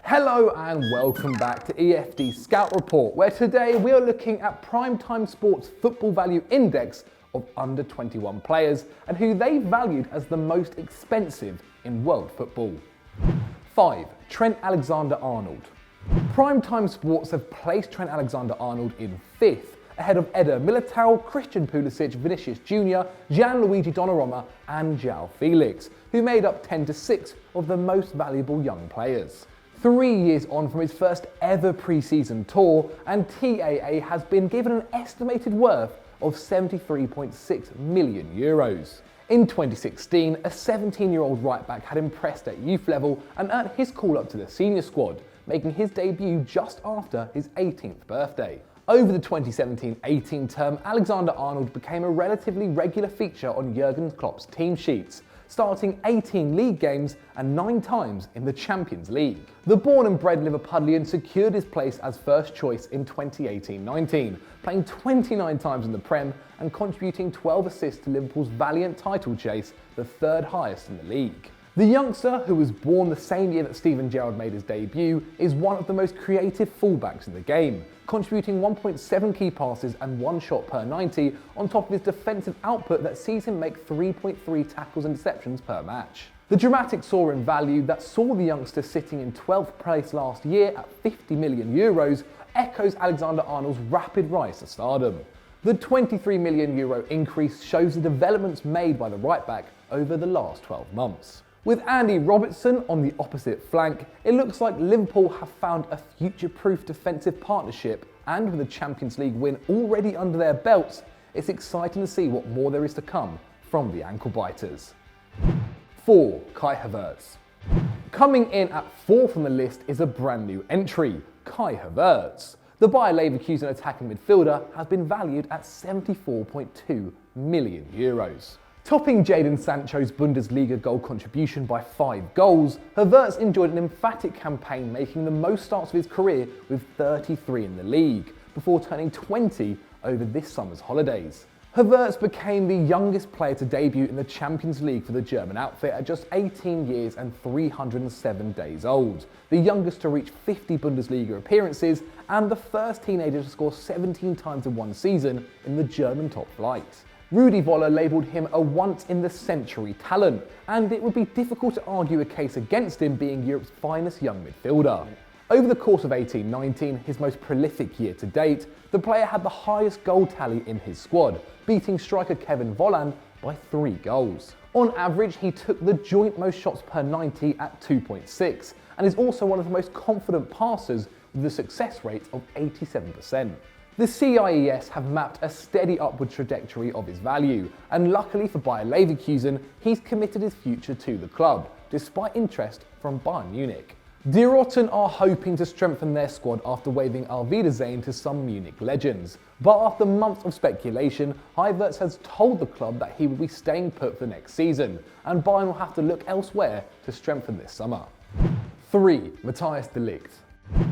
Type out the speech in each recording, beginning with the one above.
Hello and welcome back to EFD Scout Report, where today we are looking at Primetime Sports Football Value Index of under 21 players and who they valued as the most expensive in world football. 5. Trent Alexander-Arnold. Primetime Sports have placed Trent Alexander-Arnold in 5th, ahead of Eder Militao, Christian Pulisic, Vinicius Jr., Gianluigi Donnarumma and João Felix, who made up 10 to 6 of the most valuable young players. 3 years on from his first ever pre-season tour, and TAA has been given an estimated worth of €73.6 million. In 2016, a 17-year-old right-back had impressed at youth level and earned his call up to the senior squad, making his debut just after his 18th birthday. Over the 2017-18 term, Alexander-Arnold became a relatively regular feature on Jurgen Klopp's team sheets, starting 18 league games and 9 times in the Champions League. The born and bred Liverpudlian secured his place as first choice in 2018-19, playing 29 times in the Prem and contributing 12 assists to Liverpool's valiant title chase, the third highest in the league. The youngster, who was born the same year that Steven Gerrard made his debut, is one of the most creative fullbacks in the game, contributing 1.7 key passes and 1 shot per 90 on top of his defensive output that sees him make 3.3 tackles and interceptions per match. The dramatic soar in value that saw the youngster sitting in 12th place last year at €50 million echoes Alexander-Arnold's rapid rise to stardom. The €23 million increase shows the developments made by the right-back over the last 12 months. With Andy Robertson on the opposite flank, it looks like Liverpool have found a future-proof defensive partnership, and with a Champions League win already under their belts, it's exciting to see what more there is to come from the ankle-biters. 4. Kai Havertz. Coming in at 4th on the list is a brand new entry, Kai Havertz. The Bayer Leverkusen attacking midfielder has been valued at €74.2 million. Topping Jadon Sancho's Bundesliga goal contribution by 5 goals, Havertz enjoyed an emphatic campaign, making the most starts of his career with 33 in the league, before turning 20 over this summer's holidays. Havertz became the youngest player to debut in the Champions League for the German outfit at just 18 years and 307 days old, the youngest to reach 50 Bundesliga appearances, and the first teenager to score 17 times in one season in the German top flight. Rudi Völler labelled him a once-in-the-century talent, and it would be difficult to argue a case against him being Europe's finest young midfielder. Over the course of 18-19, his most prolific year to date, the player had the highest goal tally in his squad, beating striker Kevin Volland by 3 goals. On average, he took the joint most shots per 90 at 2.6, and is also one of the most confident passers with a success rate of 87%. The CIES have mapped a steady upward trajectory of his value, and luckily for Bayer Leverkusen, he's committed his future to the club, despite interest from Bayern Munich. Die Roten are hoping to strengthen their squad after waving Auf Wiedersehen to some Munich legends, but after months of speculation, Havertz has told the club that he will be staying put for next season, and Bayern will have to look elsewhere to strengthen this summer. 3. Matthijs de Ligt.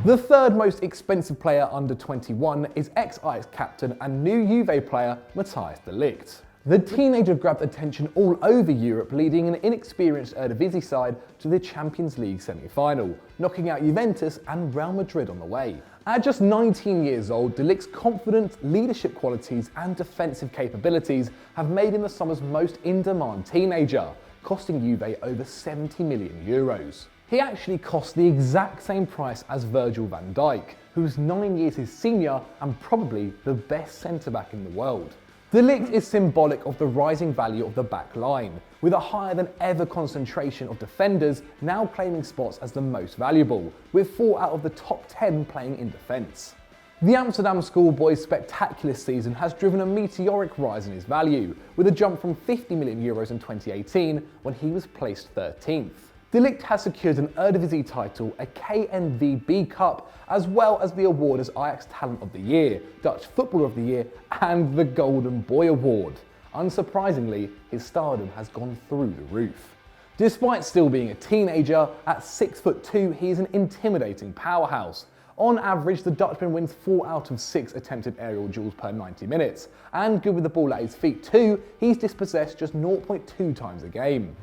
The third most expensive player under 21 is ex-Ajax captain and new Juve player Matthijs de Ligt. The teenager grabbed attention all over Europe, leading an inexperienced Eredivisie side to the Champions League semi-final, knocking out Juventus and Real Madrid on the way. At just 19 years old, de Ligt's confidence, leadership qualities and defensive capabilities have made him the summer's most in-demand teenager, costing Juve over €70 million. He actually cost the exact same price as Virgil van Dijk, who's 9 years his senior and probably the best centre-back in the world. De Ligt is symbolic of the rising value of the back line, with a higher than ever concentration of defenders now claiming spots as the most valuable, with 4 out of the top 10 playing in defence. The Amsterdam schoolboy's spectacular season has driven a meteoric rise in his value, with a jump from €50 million in 2018 when he was placed 13th. De Ligt has secured an Eredivisie title, a KNVB Cup, as well as the award as Ajax Talent of the Year, Dutch Footballer of the Year, and the Golden Boy Award. Unsurprisingly, his stardom has gone through the roof. Despite still being a teenager, at 6'2", he is an intimidating powerhouse. On average, the Dutchman wins 4 out of 6 attempted aerial duels per 90 minutes, and good with the ball at his feet too, he's dispossessed just 0.2 times a game.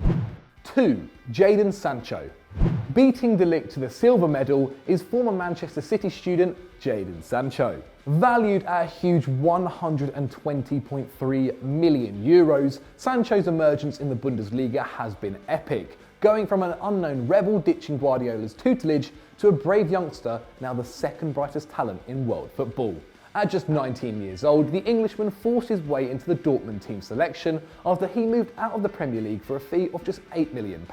2. Jadon Sancho. Beating Ligt to the silver medal is former Manchester City student Jadon Sancho. Valued at a huge €120.3 million, Sancho's emergence in the Bundesliga has been epic, going from an unknown rebel ditching Guardiola's tutelage to a brave youngster now the second brightest talent in world football. At just 19 years old, the Englishman forced his way into the Dortmund team selection after he moved out of the Premier League for a fee of just £8 million.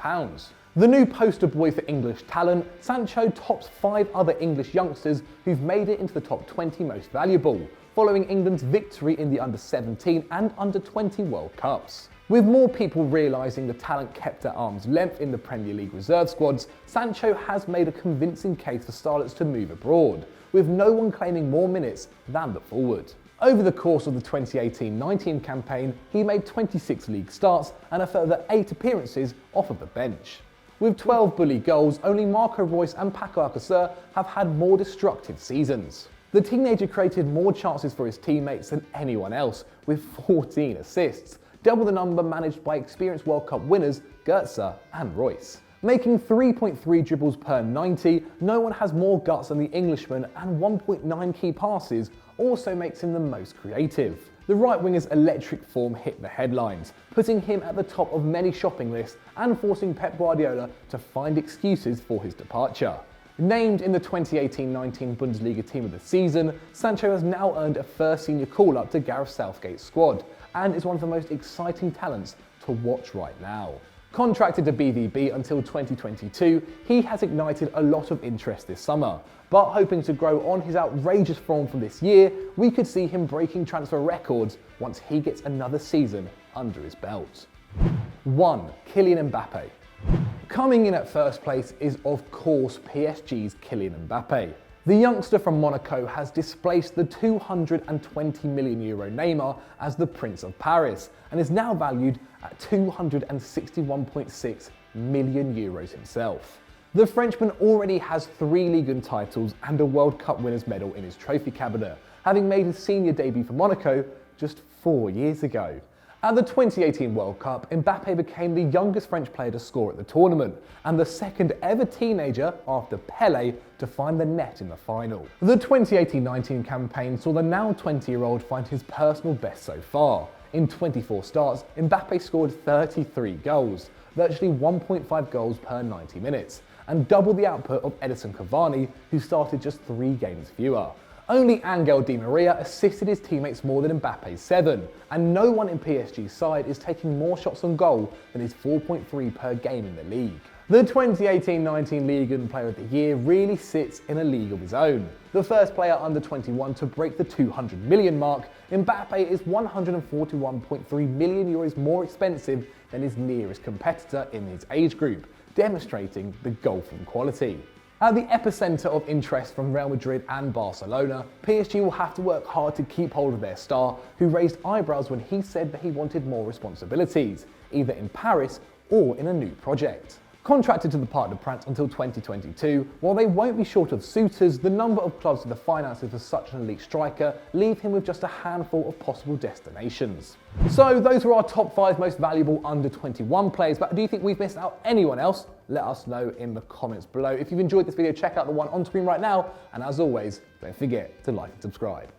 The new poster boy for English talent, Sancho tops 5 other English youngsters who've made it into the top 20 most valuable, following England's victory in the under-17 and under-20 World Cups. With more people realising the talent kept at arm's length in the Premier League reserve squads, Sancho has made a convincing case for starlets to move abroad, with no one claiming more minutes than the forward. Over the course of the 2018-19 campaign, he made 26 league starts and a further 8 appearances off of the bench. With 12 bully goals, only Marco Reus and Paco Alcacer have had more destructive seasons. The teenager created more chances for his teammates than anyone else, with 14 assists, double the number managed by experienced World Cup winners Goetze and Royce. Making 3.3 dribbles per 90, no one has more guts than the Englishman, and 1.9 key passes also makes him the most creative. The right winger's electric form hit the headlines, putting him at the top of many shopping lists and forcing Pep Guardiola to find excuses for his departure. Named in the 2018-19 Bundesliga Team of the Season, Sancho has now earned a first senior call-up to Gareth Southgate's squad and is one of the most exciting talents to watch right now. Contracted to BVB until 2022, he has ignited a lot of interest this summer, but hoping to grow on his outrageous form from this year, we could see him breaking transfer records once he gets another season under his belt. 1. Kylian Mbappe. Coming in at first place is of course PSG's Kylian Mbappe. The youngster from Monaco has displaced the €220 million Neymar as the Prince of Paris and is now valued at €261.6 million himself. The Frenchman already has 3 Ligue 1 titles and a World Cup winners' medal in his trophy cabinet, having made his senior debut for Monaco just 4 years ago. At the 2018 World Cup, Mbappe became the youngest French player to score at the tournament, and the second ever teenager, after Pelé, to find the net in the final. The 2018-19 campaign saw the now 20-year-old find his personal best so far. In 24 starts, Mbappe scored 33 goals, virtually 1.5 goals per 90 minutes, and double the output of Edinson Cavani, who started just 3 games fewer. Only Angel Di Maria assisted his teammates more than Mbappe's 7, and no one in PSG's side is taking more shots on goal than his 4.3 per game in the league. The 2018-19 Ligue 1 Player of the Year really sits in a league of his own. The first player under 21 to break the 200 million mark, Mbappe is €141.3 million more expensive than his nearest competitor in his age group, demonstrating the golfing quality. At the epicentre of interest from Real Madrid and Barcelona, PSG will have to work hard to keep hold of their star, who raised eyebrows when he said that he wanted more responsibilities, either in Paris or in a new project. Contracted to the Parc des Princes until 2022, while they won't be short of suitors, the number of clubs with the finances for such an elite striker leave him with just a handful of possible destinations. So those are our top 5 most valuable under-21 players, but do you think we've missed out anyone else? Let us know in the comments below. If you've enjoyed this video, check out the one on screen right now, and as always, don't forget to like and subscribe.